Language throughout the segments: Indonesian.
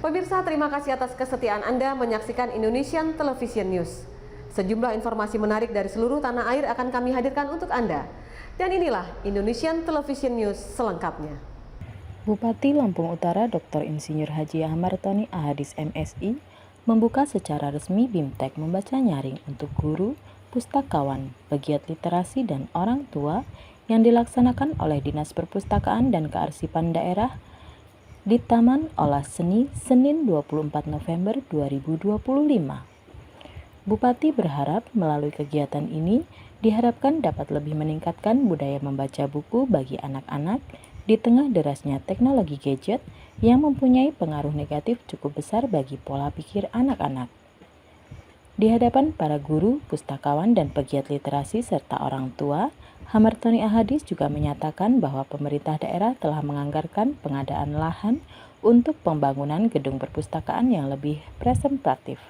Pemirsa, terima kasih atas kesetiaan Anda menyaksikan Indonesian Television News. Sejumlah informasi menarik dari seluruh tanah air akan kami hadirkan untuk Anda. Dan inilah Indonesian Television News selengkapnya. Bupati Lampung Utara Dr. Insinyur Haji Amartoni Ahadis MSI membuka secara resmi BIMTEK membaca nyaring untuk guru, pustakawan, pegiat literasi dan orang tua yang dilaksanakan oleh Dinas Perpustakaan dan Kearsipan Daerah di Taman Olah Seni Senin 24 November 2025. Bupati berharap melalui kegiatan ini diharapkan dapat lebih meningkatkan budaya membaca buku bagi anak-anak di tengah derasnya teknologi gadget yang mempunyai pengaruh negatif cukup besar bagi pola pikir anak-anak. Di hadapan para guru, pustakawan, dan pegiat literasi serta orang tua, Amartoni Ahadis juga menyatakan bahwa pemerintah daerah telah menganggarkan pengadaan lahan untuk pembangunan gedung perpustakaan yang lebih presentatif.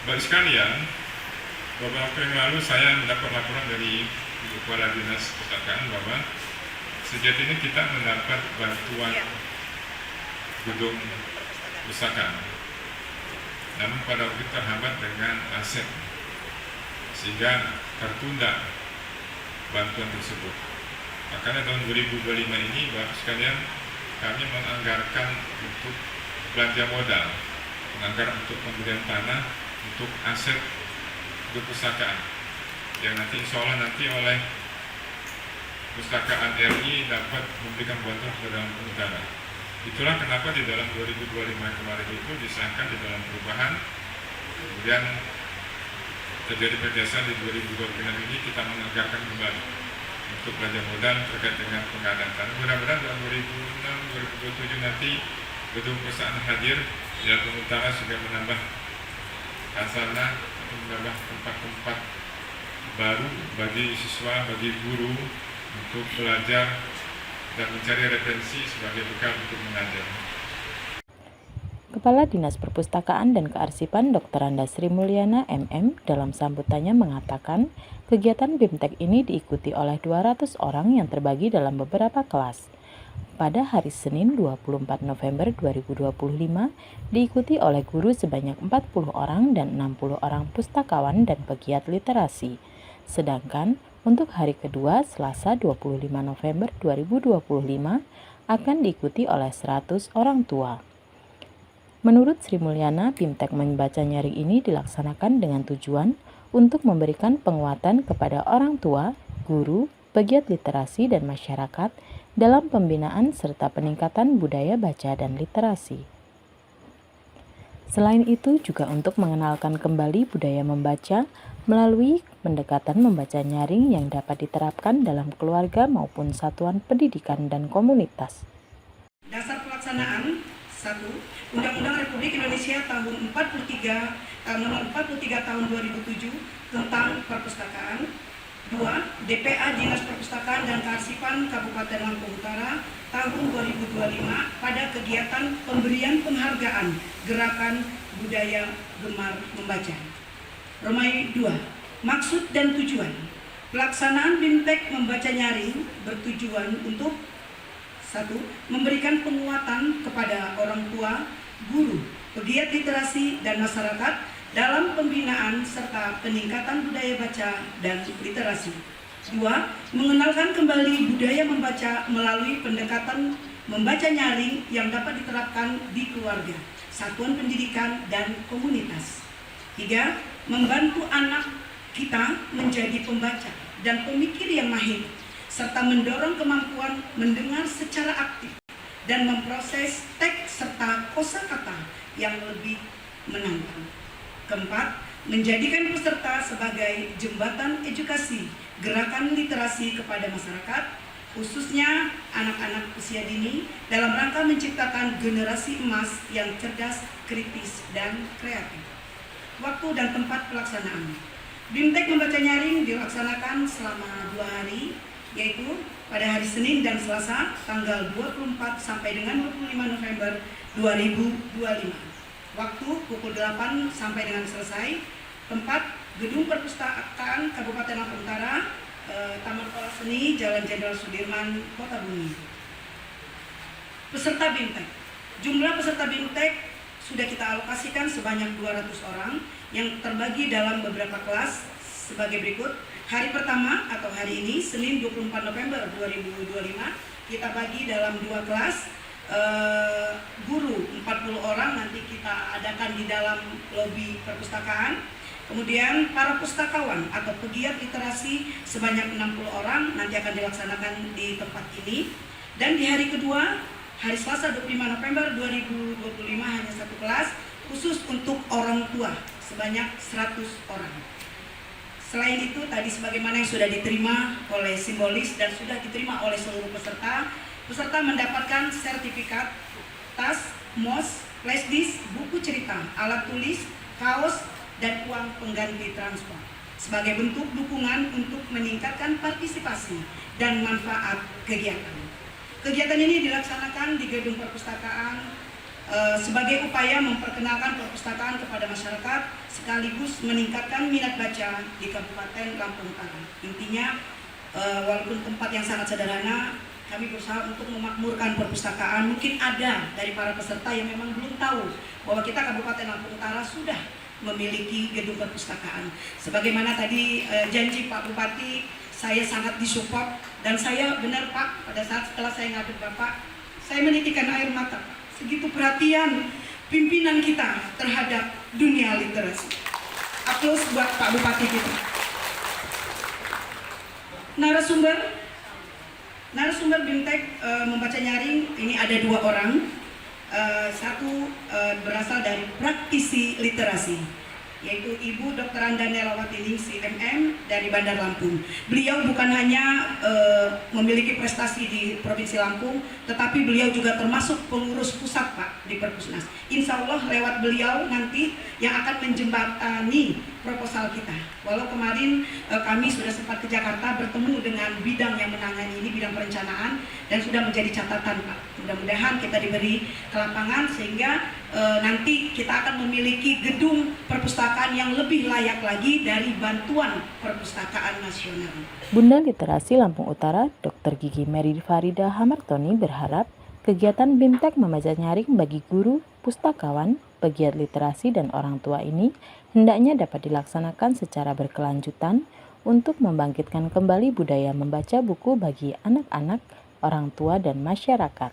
Bapak sekalian, beberapa waktu yang lalu saya mendapat laporan dari Kepala Dinas Perpustakaan bahwa sejatinya kita mendapat bantuan gedung perpustakaan. Namun pada waktu itu terhambat dengan aset, sehingga tertunda bantuan tersebut. Makanya tahun 2025 ini, Bapak sekalian, kami menganggarkan untuk belanja modal, menganggarkan untuk pembelian tanah untuk aset perpustakaan, yang nanti insya Allah nanti oleh Pustakaan RI dapat memberikan bantuan kepada Lampung Utara. Itulah kenapa di dalam 2025 kemarin itu disahkan di dalam perubahan, kemudian terjadi pergeseran di 2026 ini kita menganggarkan kembali untuk belanja modal terkait dengan pengadaan tanah. Mudah-mudahan dalam 2026-2027 nanti gedung perusahaan hadir di Lampung Utara sudah menambah sarana, menambah tempat-tempat baru bagi siswa, bagi guru untuk belajar dan mencari referensi sebagai bekal untuk mengajar. Kepala Dinas Perpustakaan dan Kearsipan Dr. Anda Sri Mulyana MM dalam sambutannya mengatakan kegiatan BIMTEK ini diikuti oleh 200 orang yang terbagi dalam beberapa kelas. Pada hari Senin 24 November 2025 diikuti oleh guru sebanyak 40 orang dan 60 orang pustakawan dan pegiat literasi. Sedangkan untuk hari kedua, Selasa 25 November 2025, akan diikuti oleh 100 orang tua. Menurut Sri Mulyana, BIMTEK membaca nyaring ini dilaksanakan dengan tujuan untuk memberikan penguatan kepada orang tua, guru, pegiat literasi, dan masyarakat dalam pembinaan serta peningkatan budaya baca dan literasi. Selain itu juga untuk mengenalkan kembali budaya membaca melalui pendekatan membaca nyaring yang dapat diterapkan dalam keluarga maupun satuan pendidikan dan komunitas. Dasar pelaksanaan 1. Undang-Undang Republik Indonesia tahun 43 nomor 43 tahun 2007 tentang perpustakaan. 2. DPA Dinas Perpustakaan dan Kearsipan Kabupaten Lampung Utara tahun 2025 pada kegiatan pemberian penghargaan Gerakan Budaya Gemar Membaca. Romawi 2. Maksud dan tujuan. Pelaksanaan BIMTEK membaca nyaring bertujuan untuk 1. Memberikan penguatan kepada orang tua, guru, pegiat literasi, dan masyarakat dalam pembinaan serta peningkatan budaya baca dan literasi. 2. Mengenalkan kembali budaya membaca melalui pendekatan membaca nyaring yang dapat diterapkan di keluarga, satuan pendidikan, dan komunitas. 3. Membantu anak kita menjadi pembaca dan pemikir yang mahir, serta mendorong kemampuan mendengar secara aktif dan memproses teks serta kosakata yang lebih menantang. 4. Menjadikan peserta sebagai jembatan edukasi gerakan literasi kepada masyarakat, khususnya anak-anak usia dini, dalam rangka menciptakan generasi emas yang cerdas, kritis, dan kreatif. Waktu dan tempat pelaksanaan. BIMTEK membaca nyaring dilaksanakan selama 2 hari, yaitu pada hari Senin dan Selasa tanggal 24 sampai dengan 25 November 2025. Waktu pukul 8 sampai dengan selesai. Tempat Gedung Perpustakaan Kabupaten Lampung Utara, Taman Olah Seni, Jalan Jenderal Sudirman, Kota Bumi. Peserta BIMTEK. Jumlah peserta BIMTEK sudah kita alokasikan sebanyak 200 orang yang terbagi dalam beberapa kelas sebagai berikut. Hari pertama atau hari ini, Senin 24 November 2025, kita bagi dalam 2 kelas. Guru 40 orang nanti kita adakan di dalam lobi perpustakaan. Kemudian para pustakawan atau pegiat literasi sebanyak 60 orang nanti akan dilaksanakan di tempat ini. Dan di hari kedua, hari Selasa 25 November 2025, hanya 1 kelas khusus untuk orang tua sebanyak 100 orang. Selain itu, tadi sebagaimana yang sudah diterima oleh simbolis dan sudah diterima oleh seluruh peserta, peserta mendapatkan sertifikat, tas, mos, flash disk, buku cerita, alat tulis, kaos, dan uang pengganti transport sebagai bentuk dukungan untuk meningkatkan partisipasi dan manfaat kegiatan. Kegiatan ini dilaksanakan di gedung perpustakaan sebagai upaya memperkenalkan perpustakaan kepada masyarakat sekaligus meningkatkan minat baca di Kabupaten Lampung Utara. Intinya, walaupun tempat yang sangat sederhana, kami berusaha untuk memakmurkan perpustakaan. Mungkin ada dari para peserta yang memang belum tahu bahwa kita Kabupaten Lampung Utara sudah memiliki gedung perpustakaan. Sebagaimana tadi janji Pak Bupati, saya sangat disupport dan saya benar Pak, pada saat setelah saya ngadep Bapak, saya menitikan air mata. Segitu perhatian pimpinan kita terhadap dunia literasi. Aplaus buat Pak Bupati kita. Narasumber BIMTEK membaca nyaring ini ada 2 orang. Satu berasal dari praktisi literasi, yaitu Ibu Dr. Andanelawati Ningsi MM dari Bandar Lampung. Beliau bukan hanya memiliki prestasi di Provinsi Lampung, tetapi beliau juga termasuk pengurus pusat Pak di Perpusnas. Insya Allah lewat beliau nanti yang akan menjembatani proposal kita. Walau kemarin kami sudah sempat ke Jakarta bertemu dengan bidang yang menangani ini, bidang perencanaan, dan sudah menjadi catatan Pak. Mudah-mudahan kita diberi ke lapangan sehingga nanti kita akan memiliki gedung perpustakaan yang lebih layak lagi dari bantuan perpustakaan nasional. Bunda Literasi Lampung Utara, Dr. Gigi Mary Farida Hamartoni berharap kegiatan BIMTEK membaca nyaring bagi guru, pustakawan, pegiat literasi dan orang tua ini hendaknya dapat dilaksanakan secara berkelanjutan untuk membangkitkan kembali budaya membaca buku bagi anak-anak, orang tua dan masyarakat.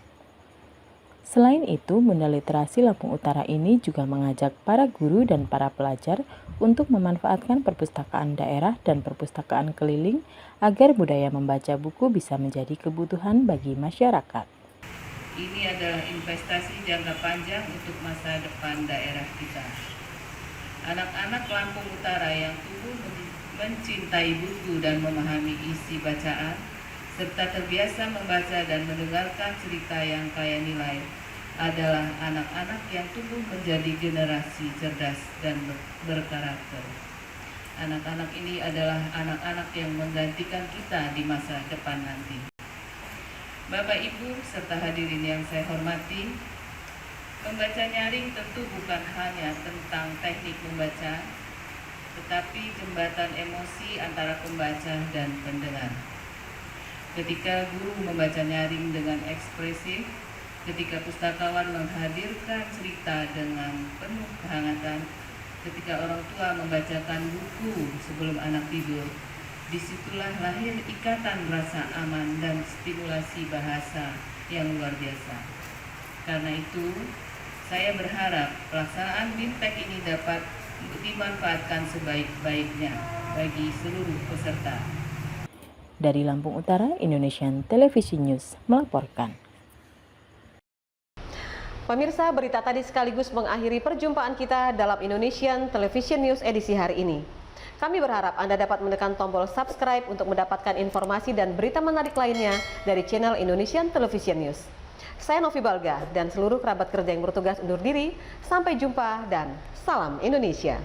Selain itu, Bunda Literasi Lampung Utara ini juga mengajak para guru dan para pelajar untuk memanfaatkan perpustakaan daerah dan perpustakaan keliling agar budaya membaca buku bisa menjadi kebutuhan bagi masyarakat. Ini adalah investasi jangka panjang untuk masa depan daerah kita. Anak-anak Lampung Utara yang tumbuh mencintai buku dan memahami isi bacaan, serta terbiasa membaca dan mendengarkan cerita yang kaya nilai, adalah anak-anak yang tumbuh menjadi generasi cerdas dan berkarakter. Anak-anak ini adalah anak-anak yang menggantikan kita di masa depan nanti. Bapak, Ibu, serta hadirin yang saya hormati, membaca nyaring tentu bukan hanya tentang teknik membaca, tetapi jembatan emosi antara pembaca dan pendengar. Ketika guru membaca nyaring dengan ekspresif, ketika pustakawan menghadirkan cerita dengan penuh kehangatan, ketika orang tua membacakan buku sebelum anak tidur, disitulah lahir ikatan rasa aman dan stimulasi bahasa yang luar biasa. Karena itu, saya berharap pelaksanaan BIMTEK ini dapat dimanfaatkan sebaik-baiknya bagi seluruh peserta. Dari Lampung Utara, Indonesian Television News melaporkan. Pemirsa, berita tadi sekaligus mengakhiri perjumpaan kita dalam Indonesian Television News edisi hari ini. Kami berharap Anda dapat menekan tombol subscribe untuk mendapatkan informasi dan berita menarik lainnya dari channel Indonesian Television News. Saya Novi Balga dan seluruh kerabat kerja yang bertugas undur diri. Sampai jumpa dan salam Indonesia.